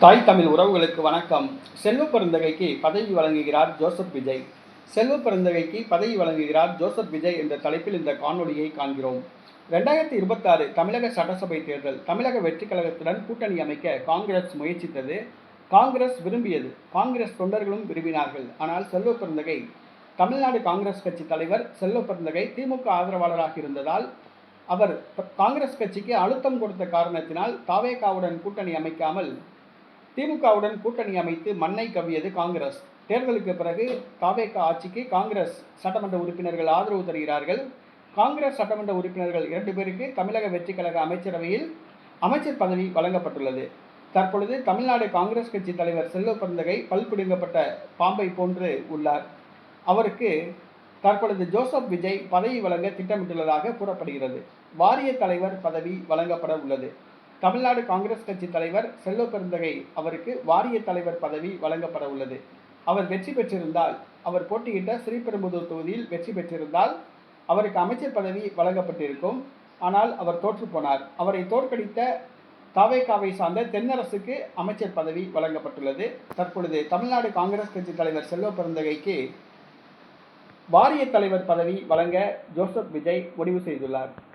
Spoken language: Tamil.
தாய் தமிழ் உறவுகளுக்கு வணக்கம். செல்வ பெருந்தகைக்கு பதவி வழங்குகிறார் ஜோசப் விஜய். செல்வ பெருந்தகைக்கு பதவி வழங்குகிறார் ஜோசப் விஜய் என்ற தலைப்பில் இந்த காணொலியை காண்கிறோம். 2026 தமிழக சட்டசபை தேர்தல். தமிழக வெற்றி கழகத்துடன் கூட்டணி அமைக்க காங்கிரஸ் முயற்சித்தது. காங்கிரஸ் விரும்பியது. காங்கிரஸ் தொண்டர்களும் விரும்பினார்கள். ஆனால் செல்வ பெருந்தகை தமிழ்நாடு காங்கிரஸ் கட்சி தலைவர் செல்வ பெருந்தகை திமுக ஆதரவாளராக இருந்ததால் அவர் காங்கிரஸ் கட்சிக்கு அழுத்தம் கொடுத்த காரணத்தினால் தாவேகாவுடன் கூட்டணி அமைக்காமல் திமுகவுடன் கூட்டணி அமைத்து மண்ணை கவ்வியது காங்கிரஸ். தேர்தலுக்கு பிறகு தாவேகா ஆட்சிக்கு காங்கிரஸ் சட்டமன்ற உறுப்பினர்கள் ஆதரவு தருகிறார்கள். காங்கிரஸ் சட்டமன்ற உறுப்பினர்கள் 2 பேருக்கு தமிழக வெற்றி கழக அமைச்சரவையில் அமைச்சர் பதவி வழங்கப்பட்டுள்ளது. தற்பொழுது தமிழ்நாடு காங்கிரஸ் கட்சி தலைவர் செல்வ பெருந்தகை பல் பிடுங்கப்பட்ட பாம்பை போன்று உள்ளார். அவருக்கு தற்பொழுது ஜோசப் விஜய் பதவி வழங்க திட்டமிட்டுள்ளதாக கூறப்படுகிறது. வாரிய தலைவர் பதவி வழங்கப்பட உள்ளது. தமிழ்நாடு காங்கிரஸ் கட்சி தலைவர் செல்வ பெருந்தகை அவருக்கு வாரிய தலைவர் பதவி வழங்கப்பட உள்ளது. அவர் வெற்றி பெற்றிருந்தால், அவர் போட்டியிட்ட ஸ்ரீபெரும்புதூர் தொகுதியில் வெற்றி பெற்றிருந்தால் அவருக்கு அமைச்சர் பதவி வழங்கப்பட்டிருக்கும். ஆனால் அவர் தோற்று போனார். அவரை தோற்கடித்த தாவேகாவை சார்ந்த தென்னரசுக்கு அமைச்சர் பதவி வழங்கப்பட்டுள்ளது. தற்பொழுது தமிழ்நாடு காங்கிரஸ் கட்சி தலைவர் செல்வ பெருந்தகைக்கு வாரிய தலைவர் பதவி வழங்க ஜோசப் விஜய் முடிவு செய்துள்ளார்.